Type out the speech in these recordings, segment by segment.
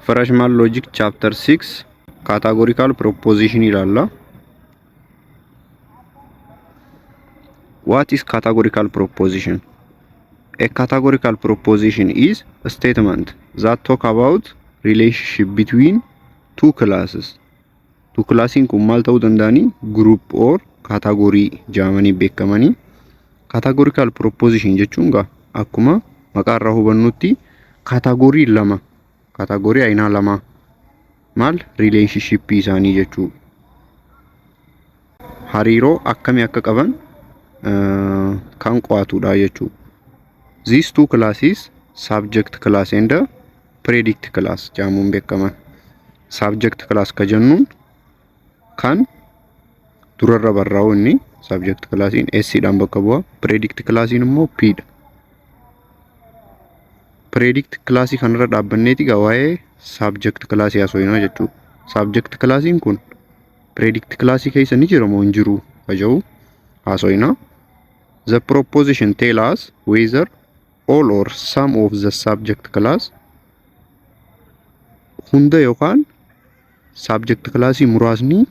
Freshman Logic Chapter 6 Categorical Proposition ilalla. What is categorical proposition? A categorical proposition is a statement that talk about relationship between two classes. Two classes kun maal ta'uu danda'ani? Group or category jedhamanii beekamanii. Categorical proposition jechuun akkuma maqaa irraa hubannutti category lama, category ayinaa lama maal relationship isaanii jechuu. Hariiroo akkamii akka qaban kan qo'atudha jechuu. These two classes, subject class and predicate class jedhamuun beekaman. Subject class ka jennuun kan durarra barraa'u inni subject classiin S dhaan bakka bu'a. Predicate classiin immoo P dha. Predicate classii kanarra dhaabbanneeti waa'ee subject classii haasofnaa jechuu. Subject classiin kun predicate classii keessa ni jira moo hin jiru jedhu haasofnaa. The proposition tell us whether all or some of the subject class hunda yookaan subject class muraasni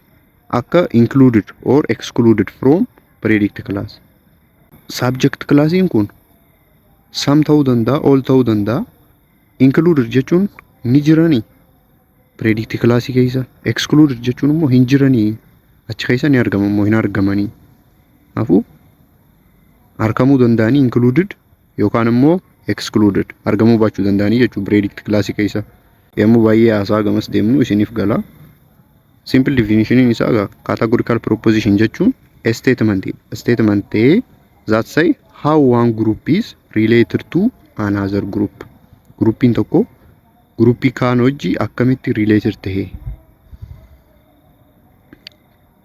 akka included or excluded from predicate class. Subject class kun some ta'uu danda'a, all ta'uu danda'a. Included jechuun ni jirani predicate class keessa. Excluded jechuun immoo hin jirani, achi keessa ni argamu immoo hin argamani. Kanaafuu argamuu danda'ani included yookaan immoo excluded argamuu baachuu danda'ani jechuudha predicate class keessa. Yemmuu baay'ee haasaa gamas deemnu isiniif gala. Simple definition isaa categorical proposition jechuun a statement that say how one group is related to another group. Groupiin tokko groupii kaan wajji akkamitti related ta'e.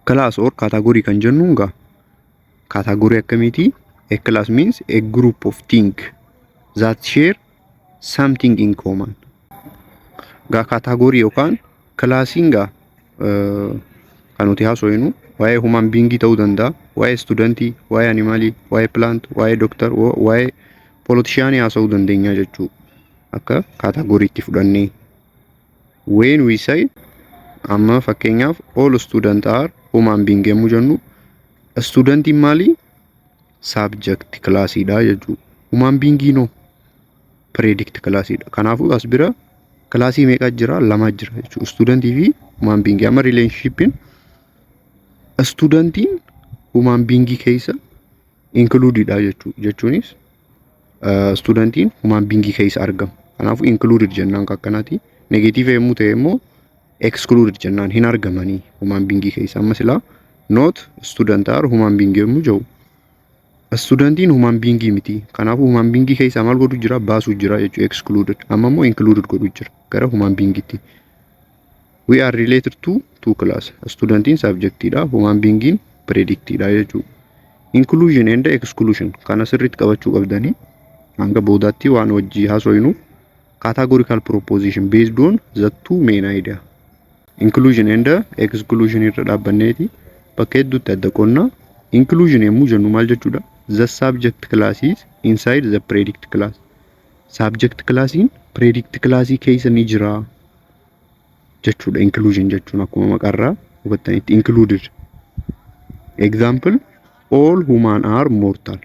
Class or category kan jennuun category akkamiiti? A class means a group of things that share something in common. Category yookaan classiin kan nuti haasofnu waa'ee human being ta'uu danda'a, waa'ee studentii, waa'ee animalii, waa'ee plant, waa'ee doctor, waa'ee politician haasofuu dandeenya jechuudha. Akka categoriitti fudhannee. When we say amma fakkeenyaaf all students are human being yemmuu jennu studentiin maali? Subject classii dha jechuudha. Human being no predicate classii dha. Kanaafuu as bira classii meeqa jira? Lama jira jechuudha. Studentii fi human being. Amma relationshipin studentiin human being keessa included dha jechuudha. Jechuunis studentiin human being keessa argama. Kanaafuu included jennaan akkanaati. Negative yemmuu ta'e immoo excluded jennaan hin argamanii human being keessa. Amma sila not student are human being yemmuu jiru. Studentiin human being miti. Kanaafuu human being keessa maal godhu jira? Baasuu jira jechuudha excluded. Amma immoo included godhu jira gara human being'itti. We are related to two class. Studentiin subject dha, human being predicate dha jechuudha. Inclusion and exclusion kana sirriitti qabachuu qabdanii hanga boodaatti waan wajjii haasofnu. Categorical proposition based on the two main idea. Inclusion and exclusion irra dhaabbanneeti bakka hedduutti adda qonna. Inclusion yemmuu jennu maal jechuudha? The subject class is inside the predicate class. Subject classin predicate class keessa ni jira jechuudha. Inclusion jechuun akkuma maqaarraa hubattanitti included. Example, all human are mortal.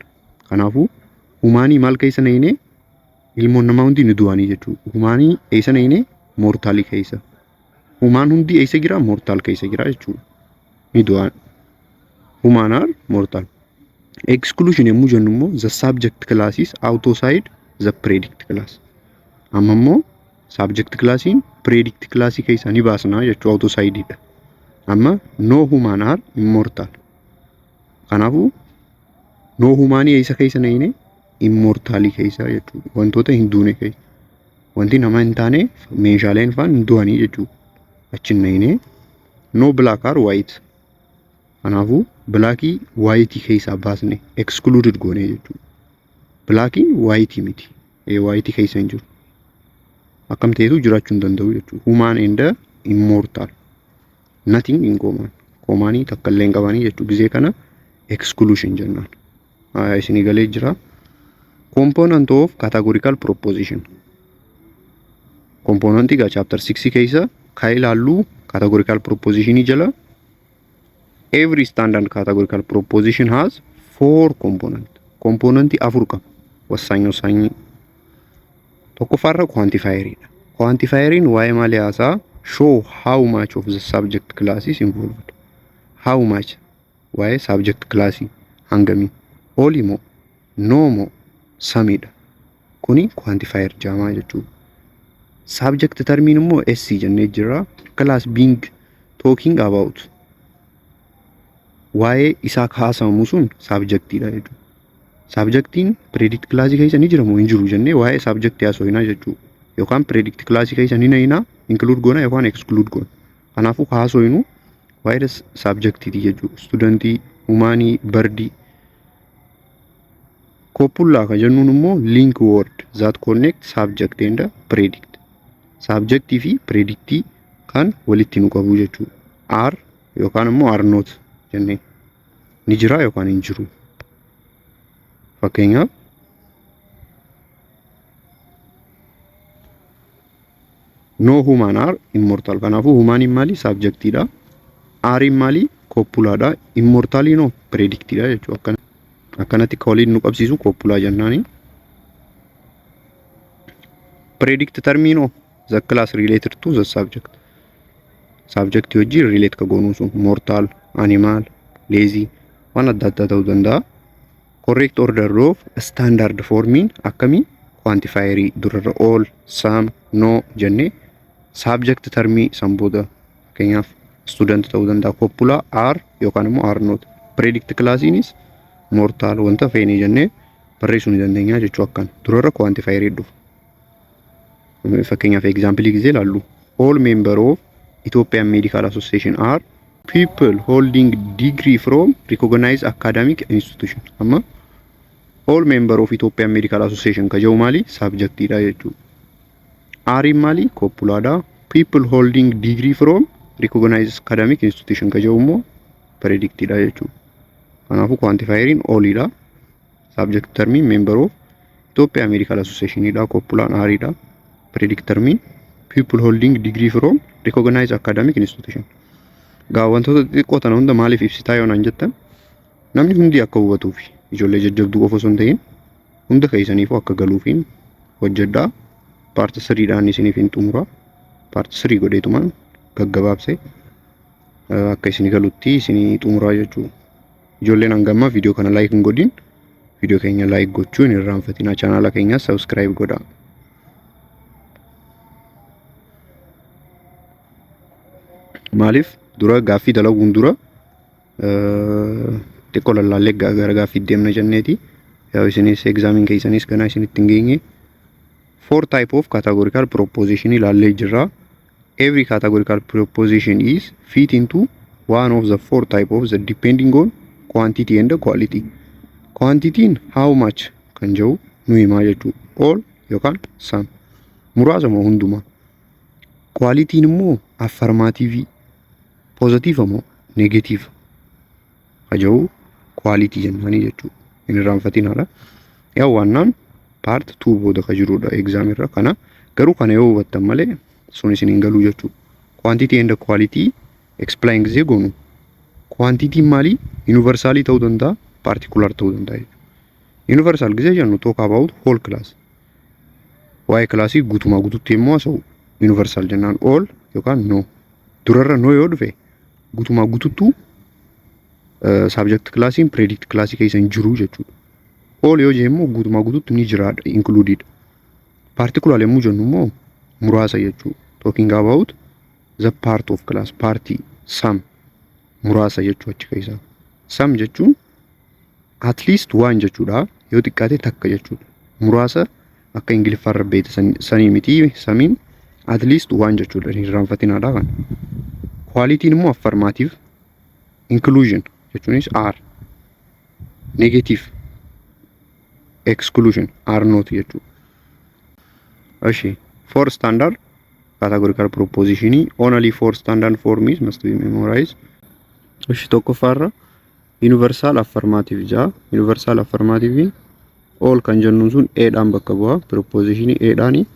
Kanaafuu humaanii maal keessa na'ine? Ilmoon namaa hundi ni du'anii jechuudha. Humaanii eessa na'ine? Mortalii keessa. Humaan hundi eessa jira? Mortal keessa jira jechuudha. Ni du'an. Human are mortal. Exclusion yemmuu jennu immoo the subject class is outside the predicate class. Amma immoo subject classiin predicate class keessa ni baasnaa jechuudha outside dha. Amma no human are immortal. Kanaafuu no human eessa keessa na'ine? Immortalii keessa jechuudha. Wantoota hin duune keessa. Wanti nama hin taane meeshaaleen faan hin du'anii jechuudha. Achi na'ine no black are white. Kanaafuu blackii white keessa baasne excluded goone jechuudha. Blackii white miti. White keessa hin jiru. Akkam ta'etu jiraachuu hin danda'u jechuudha. Human and immortal. Nothing in common. Commanii takka illee hin qabanii jechuudha. Gizee kana exclusion jennaan. Isinii galee jira. Component of categorical proposition. component ga chapter 6 keessa kailallu categorical proposition jala every standard categorical proposition has 4 component afur qaba wasaኝ tokkoffaarra quantifier dha. Quantifier waa'ee malee haasaa show how much of the subject class is involved. How much waa'ee subject class hangami all imo no mo samidha. Kuni quantifier jaamaa jechuudha. Subject term immoo SC jennee jira. Class being talking about waa'ee isaa kaasamu sun subject dha jechuudha. Subjectiin predict class keessa ni jira moo hin jiru jennee waa'ee subject yaasooyinaa jechuudha. Yookaan predict class keessa ni nayina include goona yookaan exclude goona. Kanaafuu haasooyinu waa'ee subjectiiti jechuudha. Studentii, humaanii, bardii. Copula kan jennuun immoo link word that connect subject and predict. Subjectii fi predictii kan walitti nu qabu jechuudha. Are yookaan immoo are not jennee ni jira yookaan hin jiru. Fakkeenyaaf no human are immortal. Kanaafuu human maali subjectidha. Are maali copulaadha. Immortal no predictidha jechuudha. Akkanatti waliin nu qabsiisu copula jennaani. Predict termino the class related to the subject. Subject wajjin relate ka goonu sun mortal, animal, lazy waan adda addaa ta'uu danda'a. Correct order of standard forming akkami quantifier durarra all, some, no jenne subject termi samboda keenyaaf student ta'uu danda'a. Copula are yookaan immoo are not. Predict classinis mortal wanta feene jenne barreessuu ni dandeenya jechuu akkan durarra quantifier dhufu. Fakkeenyaaf example ጊዜ ላሉ all member of Ethiopian Medical Association are people holding degree from recognized academic institution. Amma all member of Ethiopian Medical Association ka jedhu maali subject dha jechuudha. Are maali copula dha. People holding degree from recognized academic institution ka jedhu immoo predict dha jechuudha. Kanaafuu quantifierin all dha. Subject term member of Ethiopian Medical Association dha. Copula are dha. Predict term people holding degree from recognized academic institution. Gaa wantoota xixiqqoo tana hunda maaliif ibsitaa yoo naan jettan namni hundi akka hubatuuf ijoollee jajjabduu qofa osoo hin ta'in hunda keessaniifuu akka galuufiin hojjedhaa. Paartii siriidhaan isiniif hin xumura. Paartii sirii godheetumaan gaggabaabsee akka isin galutti isinii xumuraa jechuudha. Ijoolleen hangamma viidiyoo kana like hin godhin viidiyoo keenya like gochuu hin irraanfatinaa. Chaanaala keenya subscribe godhaa. Maaliif dura gaaffii dalaguun dura xiqqoo lallaallee gara gaaffii deemna jenneeti. Yaa isinis examine keessanis ganaa isinitti hin geenye. 4 type of categorical proposition ilaallee jirra. Every categorical proposition is fit into one of the 4 type of the depending on quantity and quality. Quantity how much kan jedhu nu himaa jechuudha. All yookaan some muraasa moo hunduma. Quality immoo affirmative positive moo negative ajau quality jennani jechuudha. Inni raanfatinaadha. Yaa waannaan part 2 booda ka jirudha exam irra. Kana garuu kana yoo hubattan malee sun isin hin galuu jechuudha. Quantity and quality explain ጊዜ ጎኑ quantity maali universal ta'uu danda'a particular ta'uu danda'a. Universal ጊዜ jennu talk about whole class. Waa'ee class guutumaa guututti immoo asa'u universal jennaan all yookaan no. Durarra no yoo dhufe guutumaa guututtu subject class predict class keessa hin jiru jechuudha. All yoo jennu guutumaa guututtu ni jira included. Particular yemmuu jennu immoo muraasa jechuudha. Talking about the part of class party some muraasa jechuu achi keessa. Some jechuun at least one jechuudha. Yoo xiqqaate takka jechuudha. Muraasa akka ingiliffaarra beete sanii miti samiin at least one jechuudha. Hin raanfatinaadha kan. Quality immoo affirmative inclusion jechuunis are negative exclusion are not jechuudha. Ashi for standard categorical proposition only for standard form is must be memorized. Ashi tokkoffaarra universal affirmative jaa. Universal affirmative all kan jennuun sun a dhaan bakka bu'a. Proposition a dhaani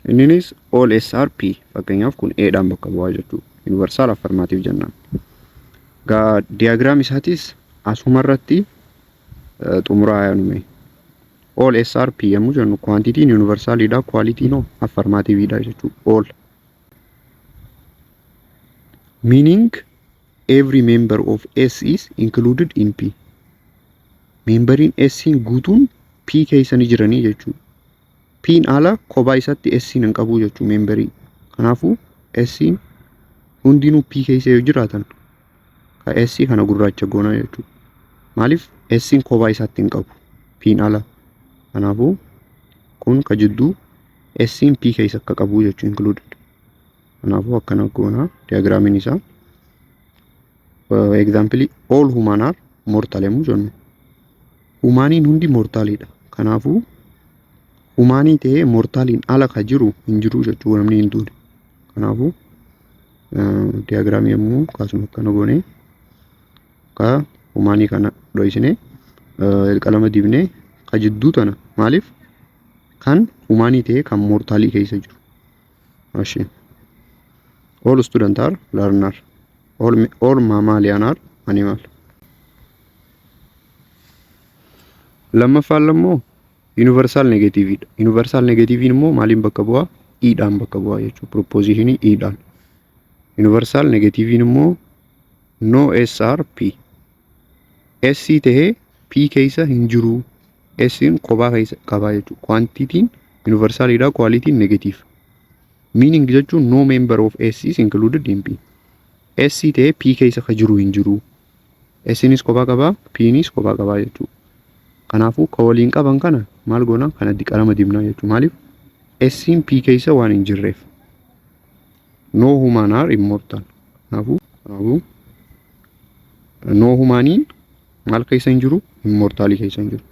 Innis all SR P fakkeenyaaf kun A dhaan bakka bu'aa jechuudha. Universal affirmative jennaan. Gaa diagram isaatis asuma irratti xumuraa yaanume. All SR P yommuu jennu quantity universal dha, quality no affirmative dha jechuudha. All meaning every member of S is included in P. Memberin S in guutuun P keessa ni jiranii jechuudha. P'n ala kophaa isaatti S hin qabu jechuudha memberii. Kanaafuu S hundinuu P keessa yoo jiraatan ka S kana gurraacha goona jechuudha. Maaliif S kophaa isaatti hin qabu P'n ala. Kanaafuu kun ka jidduu S P keessa akka qabu jechuudha included. Kanaafuu akkana goona diagramiin isaa. Example all human are mortal yommuu jennu. Humaniin hundi mortaalidha. Kanaafuu humanii ta'ee mortaaliin ala ka jiru hin jiru jechuudha namni hin duune. Kanaafuu diagramii yommuu kaasuma akkana goone ka humanii kana dho'isne qalama dibne ka jidduu tana maaliif kan humanii ta'ee kan mortaalii keessa jiru. Ashi. All students are learner. All mammalian are animal. Lammaffaan immoo universal negative dha. Universal negative immoo maaliin bakka bu'aa? E dhaan bakka bu'aa jechuudha. Proposition E dhaan. Universal negative immoo no SR P. S ta'ee P keessa hin jiru. S kophaa keessa qaba jechuudha. Quantity universal dha, quality negative. Meaning jechuun no member of S is included in P. S ta'ee P keessa ka jiru hin jiru. S nis kophaa qaba, P nis kophaa qaba jechuudha. Kanaafuu ka waliin qaban kana maal goona? Kana qalama dibnaa jechuudha. Maaliif S P keessa waan hin jirreef. No human are immortal. Kanaafuu no humaniin maal keessa hin jiru? Immortalii keessa hin jiru.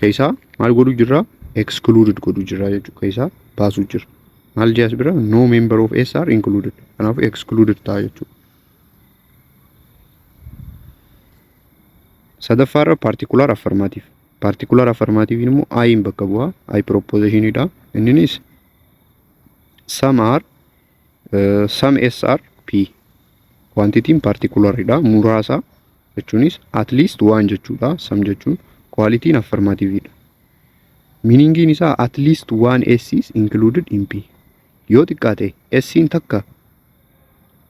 Keessa maal godhu jirra? Excluded godhu jirra jechuudha. Keessa baasuu jirra. Maal jaas bira? No member of S are included. Kanaafuu excluded ta'a jechuudha. Sadaffaarra particular affirmative. Particular affirmative immoo I in bakka bu'aa. I proposition dha. Innis some S are P. Quantity particular dha. Muraasa jechuunis at least one jechuudha. Some jechuun quality affirmative dha. Meaning isaa at least one S is included in P. Yoo xiqqaate S takka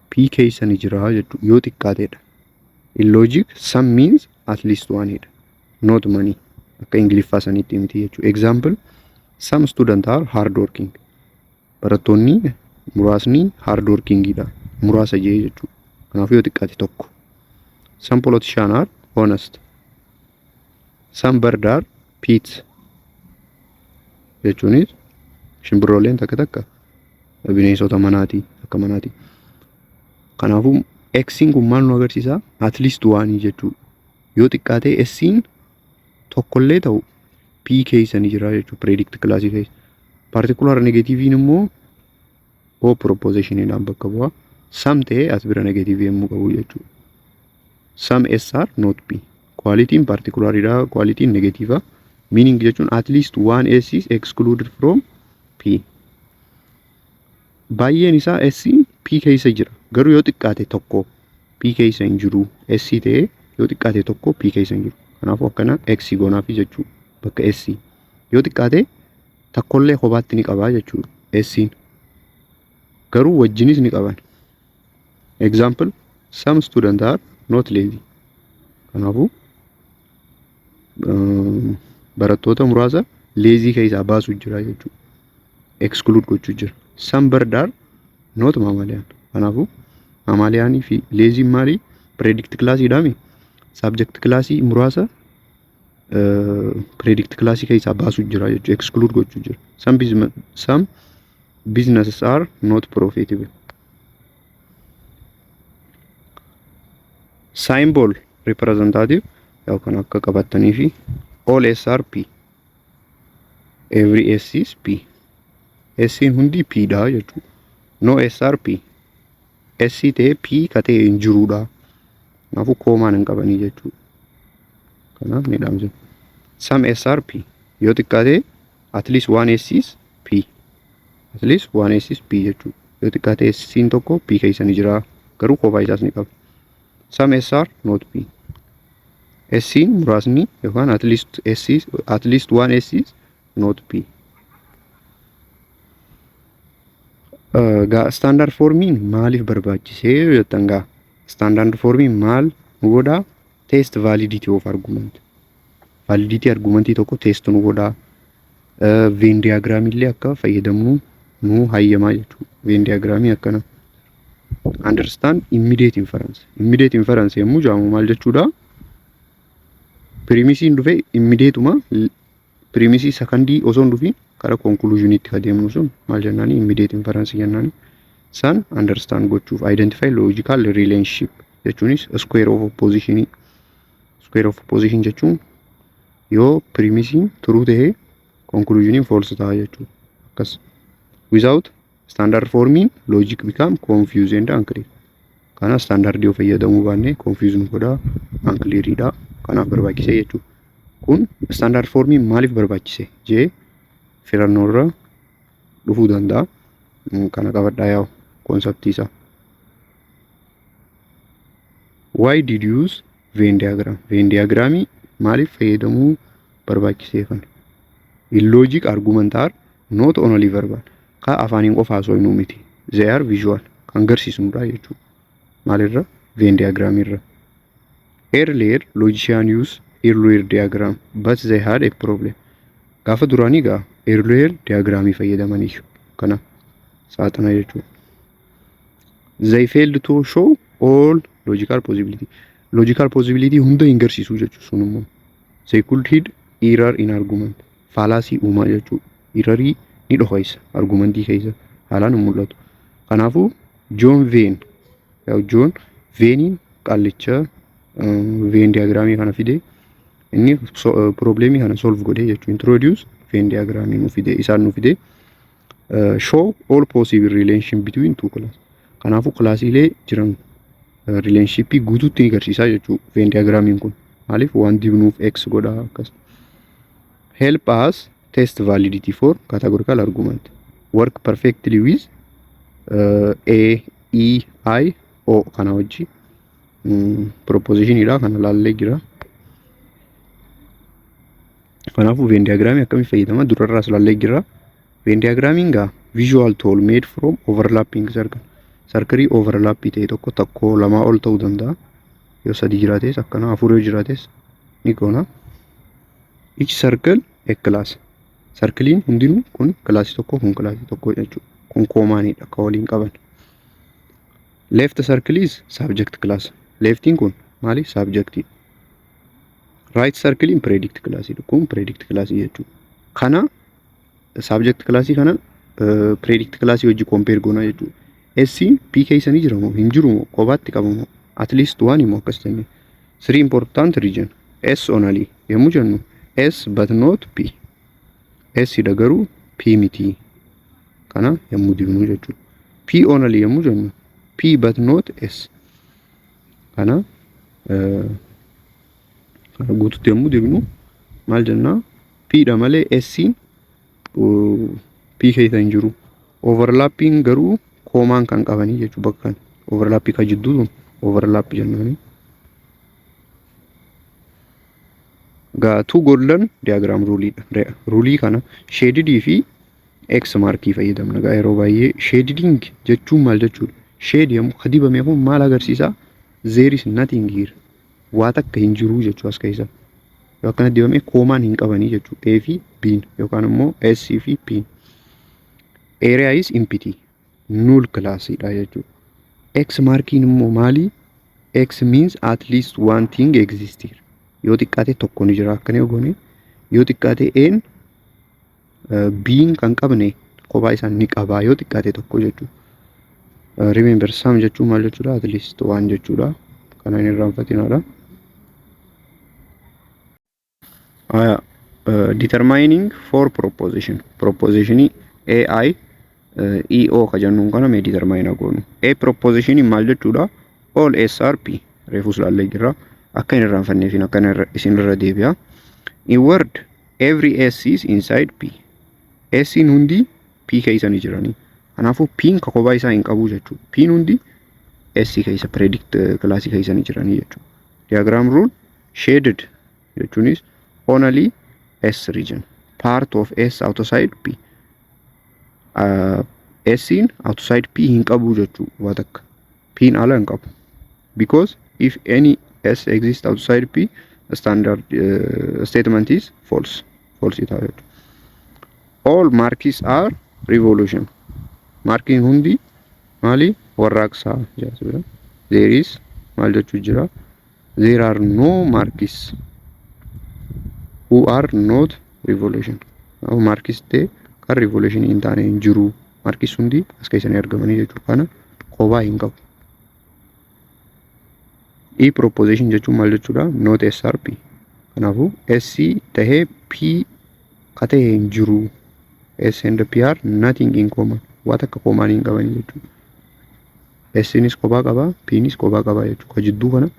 P keessa ni jira jechuudha. Yoo xiqqaateedha. In logic some means at least one dha. Not many. Akka Ingiliffaa sanitti miti jechuudha. Example some students are hard working. Barattoonni muraasni hard working dha. Muraasa jee jechuudha. Kanaafuu yoo xiqqaate tokko. Some politicians are honest. Some birds are pets. Jechuunis shimbirooleen takka bineensota manaati akka manaati. Kanaafuu X'n kun maal nu agarsiisa? At least one jechuudha. Yoo xiqqaate S'in tokkollee ta'u P keessa ni jira jechuudha. Predict class keessa. Particular negative immoo O proposition dhaan bakka bu'aa. Some ta'ee as bira negative yommuu qabu jechuudha. Some S are not P. Quality particular dha. Quality negative. Meaning jechuun at least one S is excluded from P. Baay'een isaa S P keessa jira. Garuu yoo xiqqaate tokko P keessa hin jiru. S ta'ee yoo xiqqaate tokko P keessa hin jiru. Kanaafuu akkana X goonaafi jechuudha. Bakka S yoo xiqqaate takkollee kophaatti ni qabaa jechuudha. S garuu wajjinis ni qaban. Example some students are not lazy. Kanaafuu barattoota muraasa lazy keessaa baasuu jira jechuudha. Exclude gochuu jira. Some birds are not mammalian. Kanaafuu mammalian fi lazy maali? Predict class idhaami. Subject class muraasa predict class keessaa baasuu jira jechuudha. Exclude gochuu jira. Some businesses are not profitable. Symbol representative yoo kan akka qabatanii fi all S are P. Every S is P. S hundi P dha jechuudha. No S are P. S ta'ee P ka ta'e hin jirudha. Kanaafuu koomaan hin qabanii jechuudha. Kanaaf ni dhaamse. Some S are P. Yoo xiqqaate at least one S is P. at least one s is p jechuudha. Yoo xiqqaate s tokko p keessa ni jira garuu kophaa isaas ni qaba. Some s are not p. S muraasni yookaan at least one s is not p. Standard formiin maaliif barbaachisee jettan gaa standard formiin maal nu godhaa test validity of argument. Validity argumentii tokko test nu godhaa. Venn diagram illee akka fayyadamnu nu hayyamaa jechuudha. Venn diagramii akkana. Understand immediate inference. Immediate inference yommuu jedhamu maal jechuudha? Premiseen dhufe immediatuma premisii secondii osoo hin dhufiin kara conclusionitti adeemnu sun maal jennaani immediate inference jennaani. San understand gochuuf identify logical relationship jechuunis square of opposition. Square of opposition jechuun yoo premiseen true ta'e conclusion false ta'a jechuudha. Akkas. Without standard forming logic become confused and unclear. Kana standard yoo fayyadamuu baanne confusion godha unclear dha. Kanaaf barbaachise jechuudha. Kun standard forming maaliif barbaachise jee filannoorra dhufuu danda'a. Kana qabadhaa yaa'u concept isa. Why did you use Venn diagram? Venn diagram maaliif fayyadamuu barbaachise kana? Illogic argument are not only verbal. Ka afaaniin qofa osoo hin miti. They are visual. Kan agarsiisnudha jechuudha. Maalirra? Venn diagram irra. Earlier logician use Euler diagram but they had a problem. Gaafa duraanii gaa Euler diagramii fayyadamaniiru. Kana saaxana jechuudha. They failed to show all logical possibility. Logical possibility hunda hin agarsiisu jechuudha sunummoo. They could hide error in argument. Fallacy uumaa jechuudha. Errorii ni dhokaisa argumentii keessa haalaan hin mul'atu. Kanaafuu John Vennin qallicha Venn diagramii kana fide inni problemii kana solve godhe jechuudha. Introduce Venn diagramii nu fide isaan nu fide show all possible relation between two classes. Kanaafuu kilaasiilee jiran relationship guutuutti ni agarsiisa jechuudha. Venn diagramiin kun maaliif waan dibnuuf x godha akkas. Help us test validity for categorical argument. Work perfectly with A, E, I, O kana wajji proposition ira kana laallee jira. Kanaafuu Venn diagramii akkamiin fayyadama durarraas laallee jira. Venn diagramiin gaa visual tool made from overlapping circle. Circle overlap ta'e tokko lamaa ol ta'uu danda'a. Yoo sadii jiraates akkana afur yoo jiraates ni goona. Each circle a class. Circlein hundinuu kun class tokko kun class tokko jechuudha. Kun koomaanidha akka waliin qaban. Left circle is subject class. Leftiin kun maali subject. Right circle in predict class. Kun predict class jechuudha. Kana subject class kana predict class wajji compare goona jechuudha. S P keessa ni jiramoo hin jirumoo qobaatti qabamoo at least one immoo akkas ta'e. Three important region S only yommuu jennu S but not P. S dha garuu P miti. Kana yommuu dibnu jechuudha. P only yommuu jennu P but not S. Kana guutuutti yommuu dibnu maal jennaa P dha malee S P keessa hin jiru. Overlapping garuu koomaan kan qabanii jechuudha bakka kana. Overlapping ka jidduu overlap jennaani. Two golden diagram rule. Rule kana shaded fi X markii fayyadamna. Gaa yeroo baay'ee shading jechuun maal jechuudha? Shade yommuu kadibame kun maal agarsiisa? There is nothing here. Waa takka hin jiru jechuu as keessa. Yoo akkana dibame koomaan hin qabanii jechuudha. A fi B yookaan immoo S fi P. Area is empty. Null class dha jechuudha. X markiin immoo maali? X means at least one thing exists here. Yoo xiqqaate tokko ni jira akkana goone yoo xiqqaate n b kan qabne kophaa isaan ni qaba yoo xiqqaate tokko jechuudha. Remember sum jechuun maal jechuudha? At least one jechuudha. Kana hin irraanfatinaadha. Determining for proposition. Proposition AI EO ka jennuun kana mee determine goonu. A proposition maal jechuudha? All SRP reefus laallee jira. Akka hin irraanfanneef akka isin irra deebi'a. In word every S is inside P. S in hundi P keessa ni jirani. Kanaafuu P'n ka kophaa isaa hin qabu jechuudha. P'n hundi S keessa predict class keessa ni jirani jechuudha. Diagram rule shaded jechuunis only S region, part of S outside P. S in outside P hin qabu jechuudha. Waa takka P'n ala hin qabu. Because if any S exists outside P, the standard statement is false. False it out. All marks are revolution. Marking hundi mali warraaqsa jedha. There is maal jechuu jira. There are no marks who are not revolution. Now marks te kan revolution hin taane hin jiru. Marks hundi as keessanii argamanii jechuudha. Kana kophaa hin qabu. E proposition jechuun maal jechuudha? Not SRP. Kanaafuu SC tahee P ka ta'e hin jiru. S and P are nothing in common. Waa takka komaan hin qabanii jechuudha. Snis kophaa qaba, Pnis kophaa qaba jechuudha. Ka jidduu kana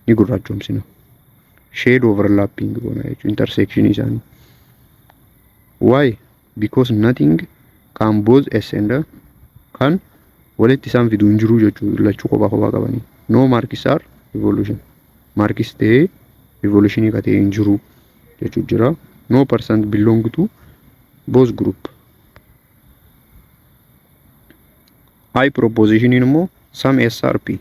ni gurraachomsina. Shade overlapping goona jechuudha. Intersection isaanii. Why? Because nothing can both S and kan walitti isaan fiduu hin jiru jechuudha. Lachuu kophaa kophaa qabanii. No marks are revolution. Marks ta'ee revolution ka ta'e hin jiru jechuudha jira. No person belong to both group. I proposition immoo some SRP.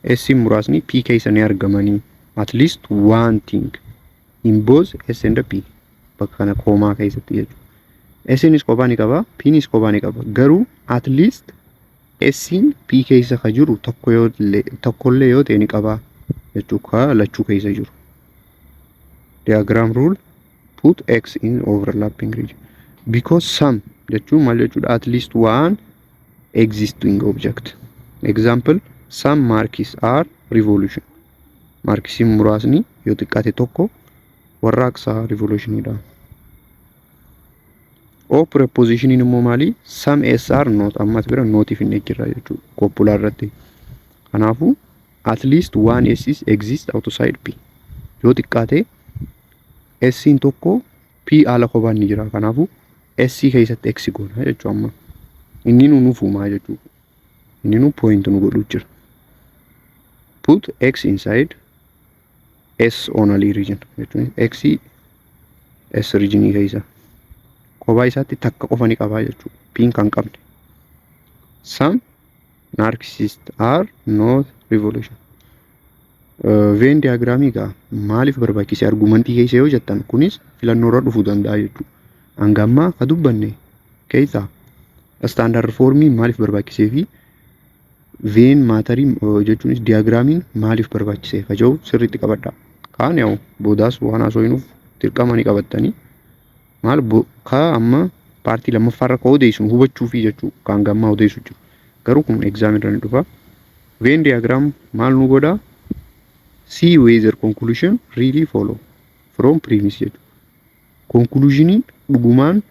S muraasni P keessa ni argamanii. At least one thing in both S and P. Bakka kana koomaa keessatti jechuudha. Snis kophaa ni qaba, Pnis kophaa ni qaba. Garuu at least Sin P keessa ka jiru tokkollee yoo ta'e ni qaba jechuudha. Ka lachuu keessa jiru. Diagram rule put X in overlapping region. Because some jechuun maal jechuudha? At least one existing object. Example, some marks are revolution. Marks muraasni yoo xiqqaate tokko warraaqsa revolution dha. O preposition immoo maali? Some S are not. Ammas bira notiif hin jira jechuudha. Kopulaa irratti. Kanaafuu at least one S exist outside P. Yoo xiqqaate S in tokko P ala kophaan ni jira. Kanaafuu S keessatti X goona jechuudha amma. Inni nu nufumaa jechuudha. Inni nu point nu godhu jira. Put X inside S only region jechuudha. X S region keessa. Kophaa isaatti takka qofa ni qabaa jechuudha. P kan qabne. Some narcissists are not revolution. Venn diagramii gaa maaliif barbaachise argumentii keessa yoo jettan kunis filannoo irra dhufuu danda'a jechuudha. Hanga ammaa ka dubbanne keessa standard formii maaliif barbaachisee fi venn maatarii jechuunis diagramiin maaliif barbaachise ka jiru sirriitti qabadha. Kaan yaa'u boodaas waan haasofnuuf dirqama ni qabattanii maal ka amma paartii lammaffaarra ka odeessu hubachuu fi jechuudha. Kaan gammaa odeessu jiru. Garuu kun exam irra ni dhufa. Venn diagram maal nu godha? See whether conclusion really follow from premise jechuudha. Conclusioniin dhugumaan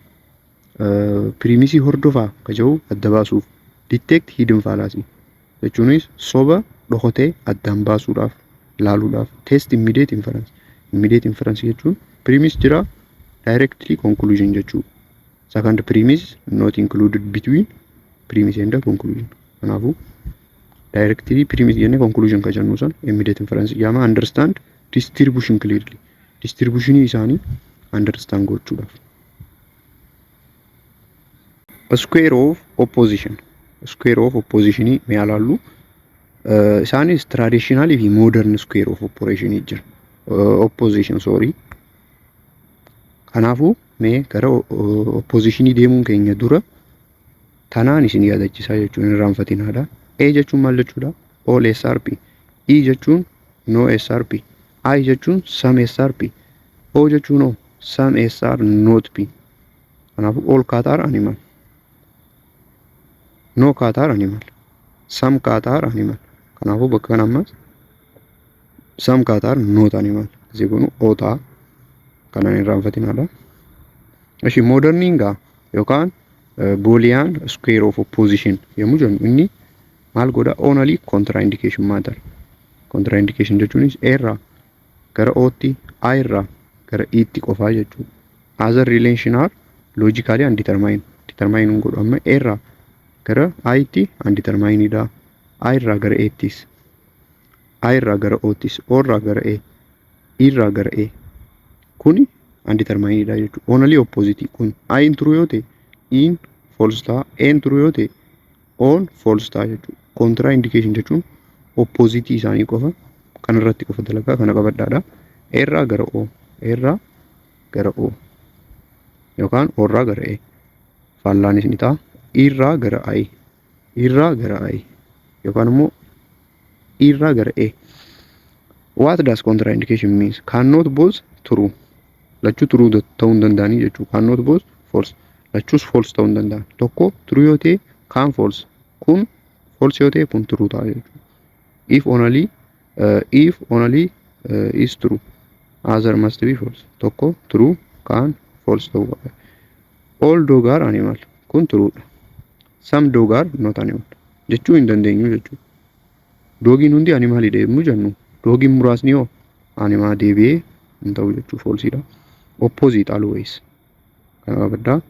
premise hordofaa ka jiru adda baasuuf detect hidden fallacy jechuunis soba dhokatee addaan baasuudhaaf laaluudhaaf test immediate inference. Immediate inference jechuun premise jira directly conclusion jechuudha. Second premise not included between premise and conclusion. Kanaafuu directly premise jenne conclusion ka jennu san immediate inference yaama understand distribution clearly. Distribution isaanii understand gochuudhaaf. Square of opposition. Square of opposition mee ilaallu isaanis traditional fi modern square of operation jira. Opposition sorry. Kanaafuu mee gara opposition deemuun keenya dura tanaan isin yaadachiisaa jechuun irraanfatinaadha. A jechuun maal jechuudha? All SRP. E jechuun no SRP. I jechuun some SRP. O jechuun no some SR not P. Kanaafuu all cat are animal. No cat are animal. Some cat are animal. Kanaafuu bakka kana ammas some cat are not animal. Asii kun oota kanaan irraanfatinaadha. Ashi moderninga yookaan Boolean square of opposition yommuu jennu inni maal godha? Only contraindication matter. Contraindication jechuunis A irraa gara O'tti, I irraa gara E'tti qofaa jechuudha. Other relation are logically undetermined. determine godhu amma A irraa gara I tti undetermined dha. I irraa gara A ttis, I irraa gara O ttis, O irraa gara A, E irraa gara A. Kuni undetermined dha jechuudha. Only opposite kun I in true yoo ta'e in false ta'a, A in true yoo ta'e on false ta'a jechuudha. Contra indication jechuun opposite isaanii qofa kan irratti qofa dalagaa kana qabadhaadha. A irraa gara O, A irraa gara O yookaan O irraa gara A. Faallaanis ni ta'a. E irraa gara I, E irraa gara I yookaan immoo E irraa gara A. What does contraindication means? Cannot both true. Lachuu true ta'uu hin danda'anii jechuudha. Cannot both false. Lachuus false ta'uu hin danda'an. Tokko true yoo ta'e kan false. Kun false yoo ta'e kun true ta'a jechuudha. If only is true. Other must be false. Tokko true kan false ta'uu qaba. All dog are animal. Kun true dha. Some dog are not animal. Jechuu hin dandeenyu jechuudha. Doogiin hundi animaalidha yommuu jennu. Doogiin muraasni hoo animaa deebi'ee hin ta'u jechuu false dha. Opposite always. Kana qabaddaa.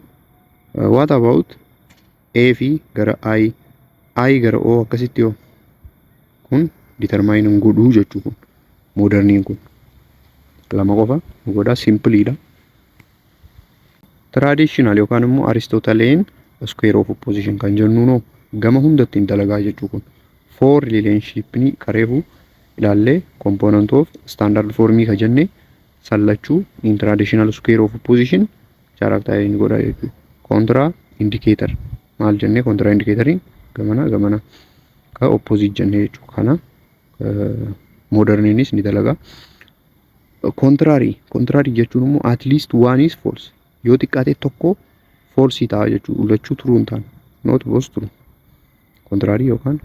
What about A fi gara I gara O akkasitti hoo? Kun determine hin godhuu jechuu kun. Moderniin kun. Lama qofa godha simple dha. Traditional yookaan immoo Aristotelian square of opposition kan jennuun gama hundatti hin dalagaa jechuu kun. For relationship ni kareefu ilaallee component of standard form ka jenne sallachuu in traditional square of opposition character ni godha jechuudha. Contra indicator maal jenne contra indicatorin gamana ka opposite jenne jechuudha. Kana moderninis ni dalagaa. Contrary jechuun immoo at least one is false. Yoo xiqqaate tokko false ta'a jechuudha. Lachuu true hin taane. Not both true. Contrary yookaan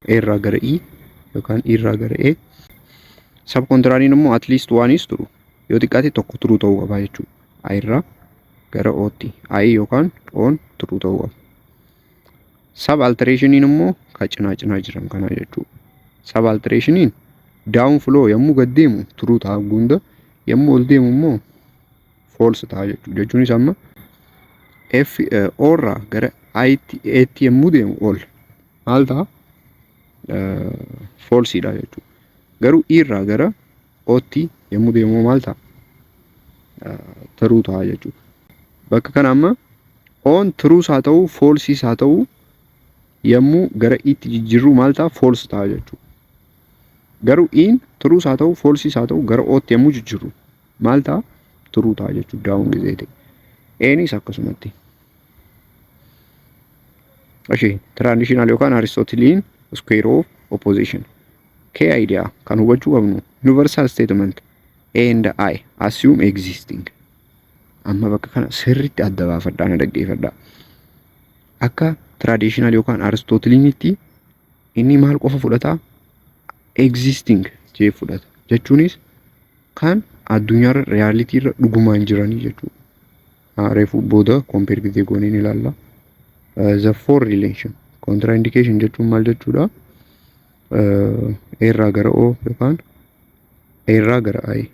A irraa gara E yookaan E irraa gara A. Sub contrary immoo at least one is true. Yoo xiqqaate tokko true ta'uu qaba jechuudha. I irraa gara O tti. I yookaan on true ta'uu qaba. Sub alteration immoo ka cinaa jiran kana jechuudha. Sub alteration down flow yommuu gad deemu true ta'a gunda, yommuu ol deemu immoo false ta'a jechuudha. Jechuunis amma O irraa gara A tti yommuu deemu ol maal ta'a? False dha jechuudha. Garuu E irraa gara O tti yommuu deemu maal ta'a? True ta'a jechuudha. Bakka kana amma on true haa ta'u false haa ta'u yommuu gara E tti jijjiirru maal ta'a? False ta'a jechuudha. Garuu in true haa ta'u false haa ta'u gara O tti yommuu jijjiirru maal ta'a? True ta'a jechuudha. Daawun gizee ta'e. Eenis akkasumatti. Ashee traditional yookaan Aristotelian square of opposition. Key idea kan hubachuu qabnu universal statement A and I assume existing. Amma bakka kana sirriitti adda baafadhaa na dhaggeeffadhaa. Akka traditional yookaan Aristotelianitti inni maal qofa fudhata? Existing jee fudhata. Jechuunis kan addunyaarra reality irra dhugumaan jiranii jechuudha. Reefu booda compare gizee gooneen ilaalla. The for relation contraindication jechuun maal jechuudha? A irraa gara O yookaan A irraa gara I,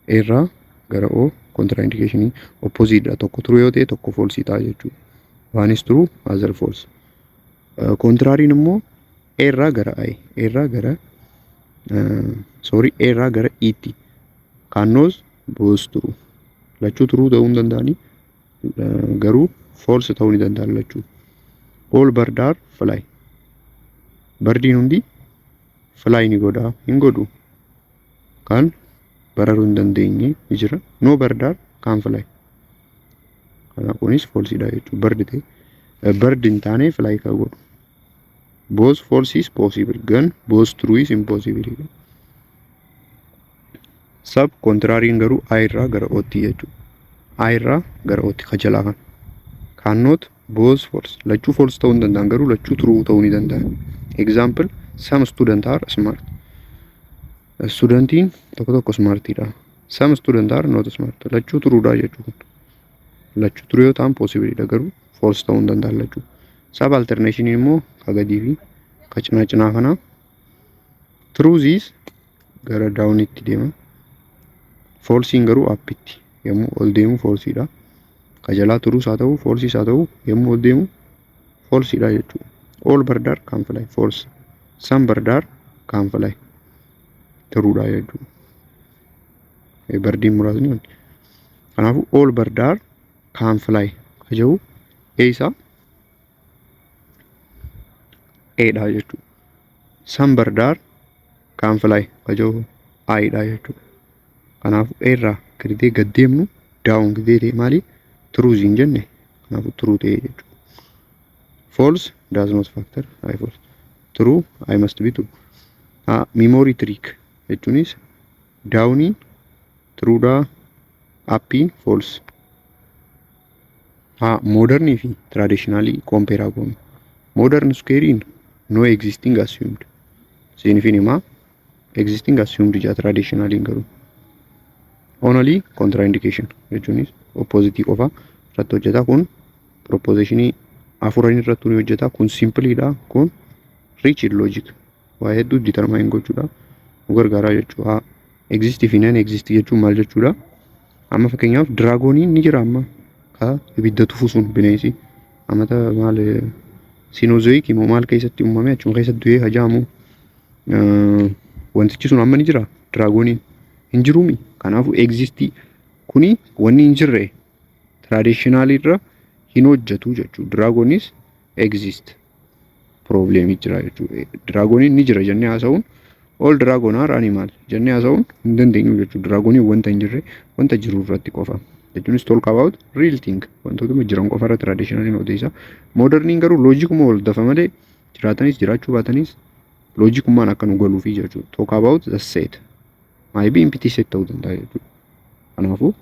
A irraa gara O contraindication opposite dha. Tokko true yoo ta'e tokko false ta'a jechuudha. One is true, other false. Contrary immoo A irraa gara I, A irraa gara A irraa gara E tti. Cannot both true. Lachuu true ta'uu hin danda'anii garuu false ta'uu ni danda'an lachuu. All bird are fly. Birdiin hundi fly ni godha hin godhu. Kan bararuu hin dandeenye ni jira. No bird are can fly. Kana kunis false dha jechuudha. Bird ta'e bird hin taane fly ka godhu. Both false is possible. Gan both true is impossible. Sub contrary garuu I irraa gara O tti jechuudha. I irraa gara O tti ka jalaa kan. Cannot both false. Lachuu false ta'uu hin danda'an garuu lachuu true ta'uu ni danda'an. Example, some student are smart. Studentiin tokko smart dha. Some student are not smart. Lachuu true dha jechuudha. Lachuu true yoo ta'an possible dha garuu false ta'uu hin danda'an lachuu. Sub alternation immoo ka gadii fi ka cinaa kana. Truth is gara down itti deema. False garuu up itti yommuu ol deemu false dha. kajalaa turuus haa ta'u falsiis haa ta'u yommuu ol deemu falsiidha jechuudha. All bird are can fly false. Some bird are can fly turuudha jechuudha. Birdiin muraasni wanti. Kanaafuu all bird are can fly kajahu eessa eedha jechuudha. Some bird are can fly kajahu aayidha jechuudha. Kanaafuu eerraa gadi gad deemnu daawun gadi ta'e maali truth hin jenne kanaafuu true ta'e jechuudha. False does not factor I false. True I must be true. Memory trick jechuunis daawuniin truudha appiin false. Modernii fi traditionally compare goonu. Modern squarein no existing assumed. Siinifin himaa existing assumed ija traditionally garuu. Only contraindication jechuunis opposite qofa irratti hojjeta kun propositionii afuranii irratti hojjeta kun simpleedha kun rigid logic waa hedduu determine gochuudha nu gargaara jechuudha. Exist fi non exist jechuun maal jechuudha? Amma fakkeenyaaf draagoniin ni jira amma ka ibidda tufu sun bineensi amata maal sinozoik immoo maal keessatti uumame achuma keessatti du'ee hajaamu wantichi sun amma ni jira draagoniin hin jiruumi. Kanaafuu exist kuni wanni hin jirre traditional irra hin hojjetu jechuudha. Draagonis exist problem jira jechuudha. Draagoniin ni jira jennee haasa'uun all dragon are animal jennee haasa'uun hin dandeenyu jechuudha. Draagoniin wanta hin jirre wanta jiru irratti qofa. Jechuunis talk about real thing wantoota jiran qofa irra traditional hin odeessa. Moderniin garuu loojikuma ol dafa malee jiraatanis jiraachuu baatanis loojikumaan akka nu galuufi jechuudha. Talk about the set. Maybe empty set ta'uu danda'a jechuudha. Kanaafuu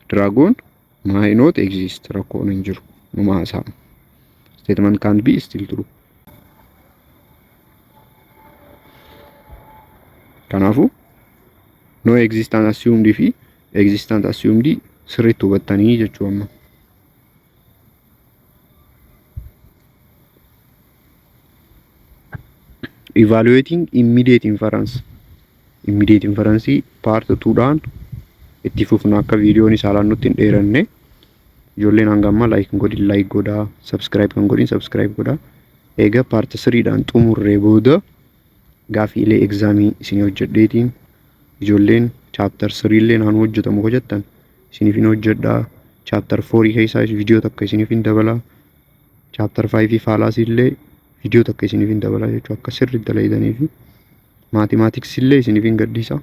dragon might not exist rakkoon hin jiru numa haasa'a. Statement can't be still true. Kanaafuu no existent assumed fi existent assumed sirriitti hubattanii jechuu amma. Evaluating immediate inference. Immediate inference part 2 dhaan itti fufna akka viidiyoon isaa nutti hin dheeranne. Ijoolleen hanga amma like godhin like godhaa, subscribe kan godhin subscribe godhaa. Egaa part 3 dhaan xumurree booda gaafiilee exaamii isin hojjedheetiin ijoolleen chapter 3 illee naan hojjetamu hojjettan isiniif hin hojjedhaa. Chapter 4 keessaa viidiyoo takka isiniif hin dabalaa. Chapter 5 faalaasii illee viidiyoo takka isiniif hin dabalaa jechuudha. Akka sirriitti dalaydanii fi mathematics illee isiniif hin gadhiisa.